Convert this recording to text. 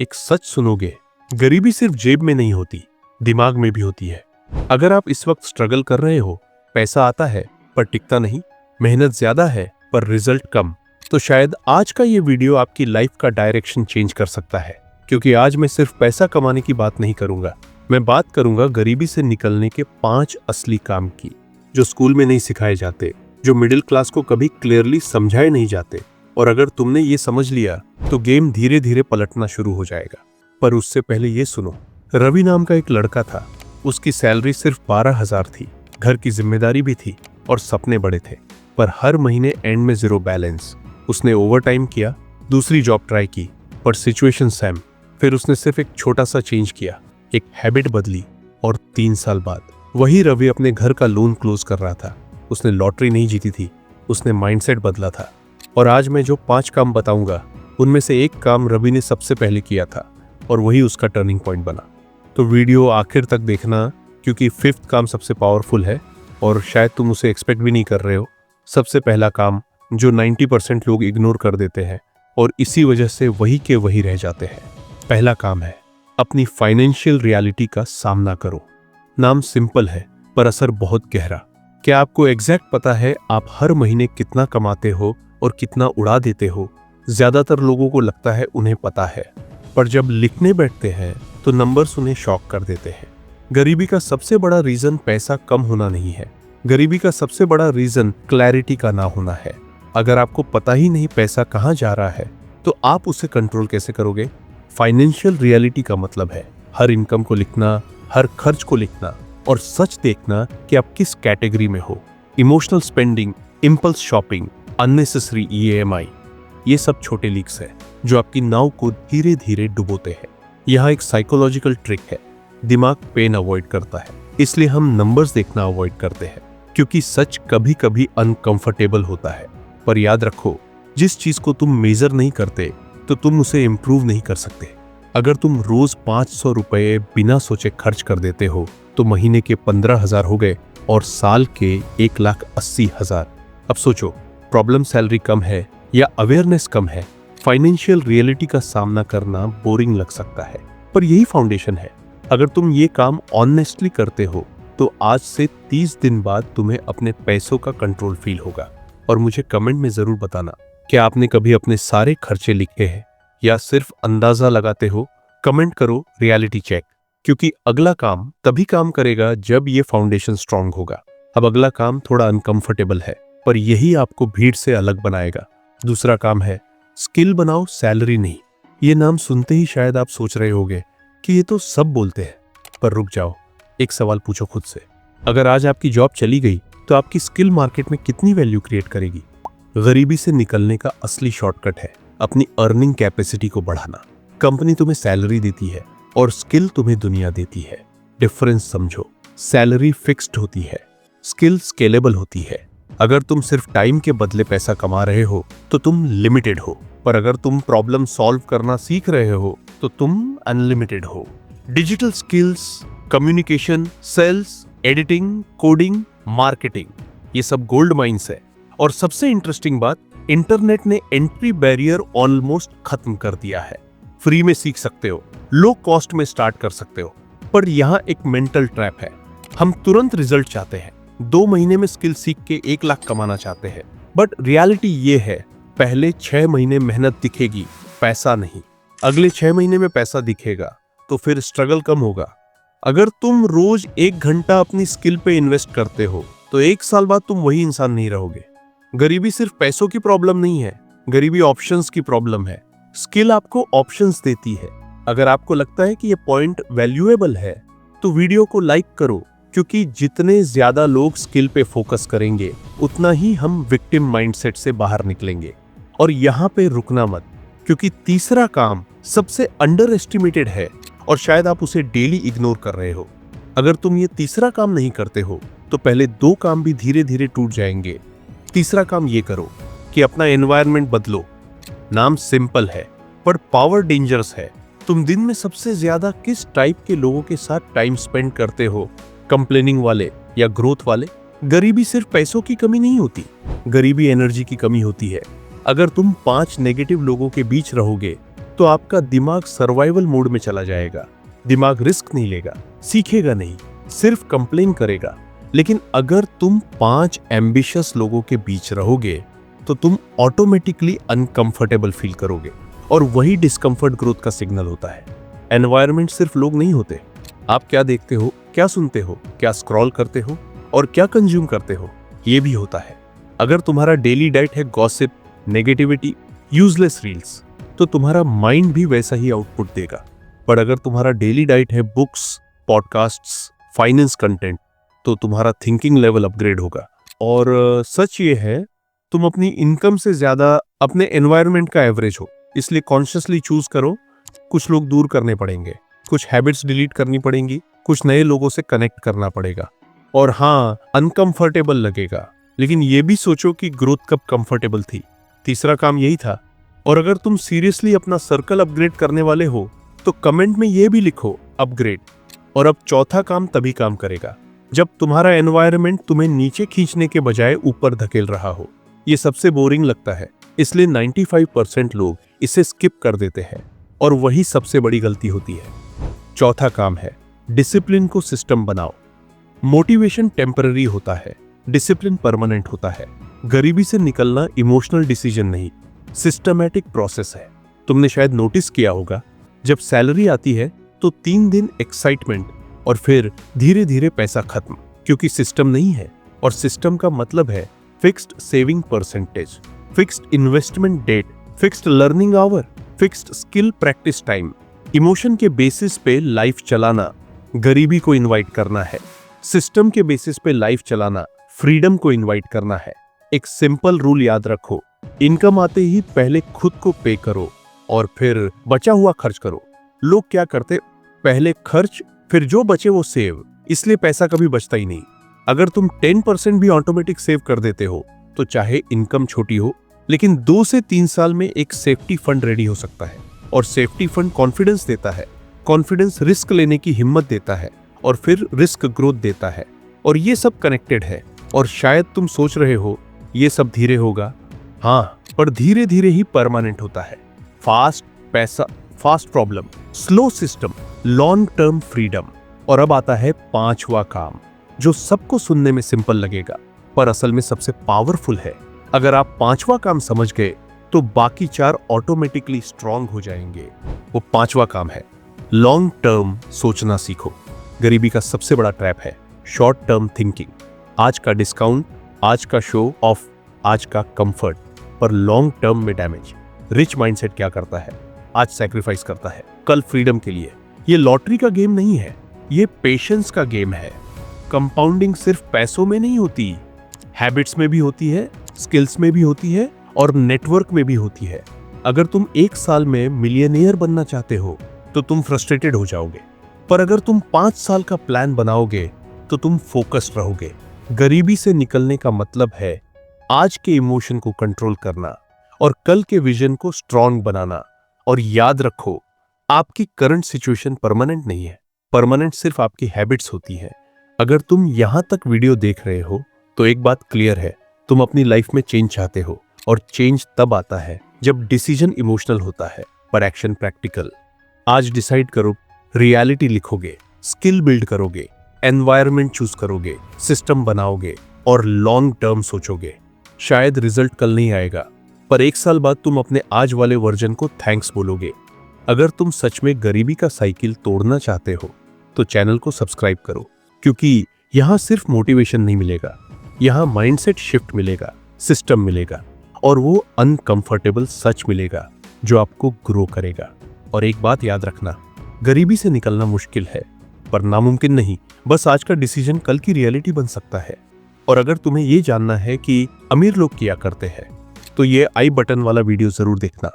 एक सच सुनोगे, गरीबी सिर्फ जेब में नहीं होती, दिमाग में भी होती है। अगर आप इस वक्त स्ट्रगल कर रहे हो, पैसा आता है पर टिकता नहीं, मेहनत ज्यादा है पर रिजल्ट कम, तो शायद आज का ये वीडियो आपकी लाइफ का डायरेक्शन चेंज कर सकता है। क्योंकि आज मैं सिर्फ पैसा कमाने की बात नहीं करूंगा, मैं बात करूंगा गरीबी से निकलने के 5 असली काम की, जो स्कूल में नहीं सिखाए जाते, जो मिडिल क्लास को कभी क्लियरली समझाए नहीं जाते। और अगर तुमने ये समझ लिया तो गेम धीरे धीरे पलटना शुरू हो जाएगा। पर उससे पहले ये सुनो, रवि नाम का एक लड़का था। उसकी सैलरी सिर्फ 12,000 थी, घर की जिम्मेदारी भी थी और सपने बड़े थे, पर हर महीने एंड में 0 बैलेंस। उसने ओवर टाइम किया, दूसरी जॉब ट्राई की, पर सिचुएशन सेम। फिर उसने सिर्फ एक छोटा सा चेंज किया, एक हैबिट बदली, और 3 साल बाद वही रवि अपने घर का लोन क्लोज कर रहा था। उसने लॉटरी नहीं जीती थी, उसने माइंडसेट बदला था। और आज मैं जो 5 काम बताऊंगा, उनमें से एक काम रवि ने सबसे पहले किया था और वही उसका टर्निंग पॉइंट बना। तो वीडियो आखिर तक देखना, क्योंकि 5th काम सबसे पावरफुल है और शायद तुम उसे एक्सपेक्ट भी नहीं कर रहे हो। सबसे पहला काम जो 90% लोग इग्नोर कर देते हैं और इसी वजह से वही के वही रह जाते हैं। पहला काम है, अपनी फाइनेंशियल रियलिटी का सामना करो। नाम सिंपल है पर असर बहुत गहरा। क्या आपको एग्जैक्ट पता है आप हर महीने कितना कमाते हो और कितना उड़ा देते हो? ज्यादातर लोगों को लगता है उन्हें पता है, पर जब लिखने बैठते हैं तो नंबर्स उन्हें शॉक कर देते हैं। गरीबी का सबसे बड़ा रीजन पैसा कम होना नहीं है, गरीबी का सबसे बड़ा रीजन क्लैरिटी का ना होना है। अगर आपको पता ही नहीं पैसा कहाँ जा रहा है, तो आप उसे कंट्रोल कैसे करोगे? फाइनेंशियल रियलिटी का मतलब है हर इनकम को लिखना, हर खर्च को लिखना और सच देखना कि आप किस कैटेगरी में हो। Emotional spending, impulse shopping, unnecessary EMI, ये सब छोटे लीक्स हैं जो आपकी नाव को धीरे धीरे डुबोते हैं। यहाँ एक साइकोलॉजिकल ट्रिक है, दिमाग पेन अवॉइड करता है, इसलिए हम नंबर्स देखना अवॉइड करते हैं, क्योंकि सच कभी कभी अनकंफर्टेबल होता है। पर याद रखो, जिस चीज को तुम मेजर नहीं करते तो तुम उसे इम्प्रूव नहीं कर सकते। अगर तुम रोज 500 रुपए बिना सोचे खर्च कर देते हो तो महीने के 15,000 हो गए और साल के 1,80,000। अब सोचो, प्रॉब्लम सैलरी कम है या अवेयरनेस कम है? फाइनेंशियल रियलिटी का सामना करना बोरिंग लग सकता है, पर यही फाउंडेशन है। अगर तुम ये काम ऑनेस्टली करते हो तो आज से 30 दिन बाद तुम्हें अपने पैसों का कंट्रोल फील होगा। और मुझे कमेंट में जरूर बताना, क्या आपने कभी अपने सारे खर्चे लिखे हैं या सिर्फ अंदाजा लगाते हो? कमेंट करो रियलिटी चेक, क्योंकि अगला काम तभी काम करेगा जब ये फाउंडेशन स्ट्रांग होगा। अब अगला काम थोड़ा अनकंफर्टेबल है, पर यही आपको भीड़ से अलग बनाएगा। दूसरा काम है, स्किल बनाओ, सैलरी नहीं। ये नाम सुनते ही शायद आप सोच रहे होंगे कि ये तो सब बोलते हैं, पर रुक जाओ, एक सवाल पूछो खुद से। अगर आज आपकी जॉब चली गई तो आपकी स्किल मार्केट में कितनी वैल्यू क्रिएट करेगी? गरीबी से निकलने का असली शॉर्टकट है अपनी अर्निंग कैपेसिटी को बढ़ाना। कंपनी तुम्हें सैलरी देती है और स्किल तुम्हें दुनिया देती है। डिफरेंस समझो, सैलरी फिक्स्ड होती है, स्किल स्केलेबल होती है। अगर तुम सिर्फ टाइम के बदले पैसा कमा रहे हो तो तुम लिमिटेड हो, पर अगर तुम प्रॉब्लम सॉल्व करना सीख रहे हो तो तुम अनलिमिटेड हो। Digital skills, communication, sales, editing, coding, marketing, ये सब गोल्ड माइंस है। और सबसे इंटरेस्टिंग बात, इंटरनेट ने एंट्री बैरियर ऑलमोस्ट खत्म कर दिया है। फ्री में सीख सकते हो, लो कॉस्ट में स्टार्ट कर सकते हो। पर यहाँ एक मेंटल ट्रैप है, हम तुरंत रिजल्ट चाहते हैं, 2 महीने में स्किल सीख के 1 लाख कमाना चाहते हैं। बट रियलिटी ये है, पहले 6 महीने मेहनत दिखेगी, पैसा नहीं। अगले 6 महीने में पैसा दिखेगा तो फिर स्ट्रगल कम होगा। अगर तुम रोज 1 घंटा अपनी स्किल पे इन्वेस्ट करते हो तो 1 साल बाद तुम वही इंसान नहीं रहोगे। गरीबी सिर्फ पैसों की प्रॉब्लम नहीं है, गरीबी ऑप्शंस की प्रॉब्लम है। स्किल आपको ऑप्शंस देती है। अगर आपको लगता है कि ये पॉइंट वैल्यूएबल है तो वीडियो को लाइक करो, क्योंकि जितने ज्यादा लोग स्किल पे फोकस करेंगे उतना ही हम विक्टिम माइंडसेट से बाहर निकलेंगे। और यहाँ पे रुकना मत, क्योंकि तीसरा काम सबसे अंडर एस्टिमेटेड है और शायद आप उसे डेली इग्नोर कर रहे हो। अगर तुम ये तीसरा काम नहीं करते हो तो पहले 2 काम भी धीरे धीरे टूट जाएंगे। तीसरा काम ये करो कि अपना एनवायरनमेंट बदलो। नाम सिंपल है पर पावर डेंजरस है। तुम दिन में सबसे ज्यादा किस टाइप के लोगों के साथ टाइम स्पेंड करते हो? कंप्लेनिंग वाले या ग्रोथ वाले? गरीबी सिर्फ पैसों की कमी नहीं होती, गरीबी एनर्जी की कमी होती है। अगर तुम 5 नेगेटिव लोगों के बीच रहोगे तो आपका दिमाग सर्वाइवल मोड में चला जाएगा। दिमाग रिस्क नहीं लेगा, सीखेगा नहीं, सिर्फ कंप्लेन करेगा। लेकिन अगर तुम 5 एम्बिशियस लोगों के बीच रहोगे तो तुम ऑटोमेटिकली अनकंफर्टेबल फील करोगे, और वही डिस्कंफर्ट ग्रोथ का सिग्नल होता है। एनवायरनमेंट सिर्फ लोग नहीं होते, आप क्या देखते हो, क्या सुनते हो, क्या स्क्रॉल करते हो और क्या कंज्यूम करते हो, ये भी होता है। अगर तुम्हारा डेली डाइट है गॉसिप, नेगेटिविटी, यूजलेस रील्स, तो तुम्हारा माइंड भी वैसा ही आउटपुट देगा। पर अगर तुम्हारा डेली डाइट है बुक्स, पॉडकास्ट्स, फाइनेंस कंटेंट, तो तुम्हारा थिंकिंग लेवल अपग्रेड होगा। और सच ये है, तुम अपनी इनकम से ज्यादा अपने एनवायरनमेंट का एवरेज हो। इसलिए कॉन्शियसली चूज करो। कुछ लोग दूर करने पड़ेंगे, कुछ हैबिट्स डिलीट करनी पड़ेंगी, कुछ नए लोगों से कनेक्ट करना पड़ेगा। और हाँ, अनकंफर्टेबल लगेगा, लेकिन ये भी सोचो कि ग्रोथ कब कंफर्टेबल थी। तीसरा काम यही था। और अगर तुम सीरियसली अपना सर्कल अपग्रेड करने वाले हो तो कमेंट में ये भी लिखो, अपग्रेड। और अब चौथा काम तभी काम करेगा जब तुम्हारा एनवायरनमेंट तुम्हें नीचे खींचने के बजाय ऊपर धकेल रहा हो। ये सबसे बोरिंग लगता है, इसलिए 95% लोग इसे स्किप कर देते हैं, और वही सबसे बड़ी गलती होती है। चौथा काम है, डिसिप्लिन को सिस्टम बनाओ। मोटिवेशन टेम्पररी होता है, डिसिप्लिन परमानेंट होता है। गरीबी से निकलना इमोशनल डिसीजन नहीं, सिस्टमैटिक प्रोसेस है। तुमने शायद नोटिस किया होगा, जब सैलरी आती है तो 3 दिन एक्साइटमेंट और फिर धीरे धीरे पैसा खत्म, क्योंकि सिस्टम नहीं है। और सिस्टम का मतलब है fixed saving percentage, fixed investment date, fixed learning hour, fixed skill practice time. Emotion के बेसिस पे लाइफ चलाना गरीबी को इनवाइट करना है। सिस्टम के बेसिस पे लाइफ चलाना फ्रीडम को इनवाइट करना है। एक सिंपल रूल याद रखो, इनकम आते ही पहले खुद को पे करो और फिर बचा हुआ खर्च करो। लोग क्या करते, पहले खर्च फिर जो बचे वो सेव, इसलिए पैसा कभी बचता ही नहीं। अगर तुम 10% भी ऑटोमेटिक सेव कर देते हो तो चाहे इनकम छोटी हो, लेकिन 2 से 3 साल में एक सेफ्टी फंड रेडी हो सकता है। और सेफ्टी फंड कॉन्फिडेंस देता है, कॉन्फिडेंस रिस्क लेने की हिम्मत देता है, और फिर रिस्क ग्रोथ देता है। और ये सब कनेक्टेड है। और शायद तुम सोच रहे हो ये सब धीरे होगा, हाँ, पर धीरे धीरे ही परमानेंट होता है। फास्ट पैसा, fast problem, slow system, long term freedom. और अब आता है 5वां काम, जो सबको सुनने में सिंपल लगेगा पर असल में सबसे पावरफुल है। अगर आप 5वां काम समझ गए तो बाकी 4 ऑटोमेटिकली स्ट्रांग हो जाएंगे। वो 5वां काम है, लॉन्ग टर्म सोचना सीखो। गरीबी का सबसे बड़ा ट्रैप है शॉर्ट टर्म थिंकिंग। आज का डिस्काउंट, आज का शो ऑफ, आज का कंफर्ट, पर लॉन्ग टर्म में डैमेज। रिच माइंडसेट क्या करता है, आज सैक्रिफाइस करता है कल फ्रीडम के लिए। ये लॉटरी का गेम नहीं है, ये पेशेंस का गेम है। कंपाउंडिंग सिर्फ पैसों में नहीं होती, हैबिट्स में भी होती है, स्किल्स में भी होती है, और नेटवर्क में भी होती है। अगर तुम 1 साल में मिलियनेयर बनना चाहते हो तो तुम फ्रस्ट्रेटेड हो जाओगे, पर अगर तुम 5 साल का प्लान बनाओगे तो तुम फोकस्ड रहोगे। गरीबी से निकलने का मतलब है आज के इमोशन को कंट्रोल करना और कल के विजन को स्ट्रॉन्ग बनाना। और याद रखो, आपकी करंट सिचुएशन परमानेंट नहीं है, परमानेंट सिर्फ आपकी हैबिट्स होती है। अगर तुम यहां तक वीडियो देख रहे हो तो एक बात क्लियर है, तुम अपनी लाइफ में चेंज चाहते हो, और चेंज तब आता है जब डिसीजन इमोशनल होता है पर एक्शन प्रैक्टिकल। आज डिसाइड करो, रियलिटी लिखोगे, स्किल बिल्ड करोगे, एनवायरनमेंट चूज करोगे, सिस्टम बनाओगे और लॉन्ग टर्म सोचोगे। शायद रिजल्ट कल नहीं आएगा, पर 1 साल बाद तुम अपने आज वाले वर्जन को थैंक्स बोलोगे। अगर तुम सच में गरीबी का साइकिल तोड़ना चाहते हो तो चैनल को सब्सक्राइब करो, क्योंकि यहां सिर्फ मोटिवेशन नहीं मिलेगा, यहां माइंडसेट शिफ्ट मिलेगा, सिस्टम मिलेगा, और वो अनकंफर्टेबल सच मिलेगा जो आपको ग्रो करेगा। और एक बात याद रखना, गरीबी से निकलना मुश्किल है पर नामुमकिन नहीं। बस आज का डिसीजन कल की रियलिटी बन सकता है। और अगर तुम्हें ये जानना है कि अमीर लोग क्या करते हैं तो ये आई बटन वाला वीडियो जरूर देखना।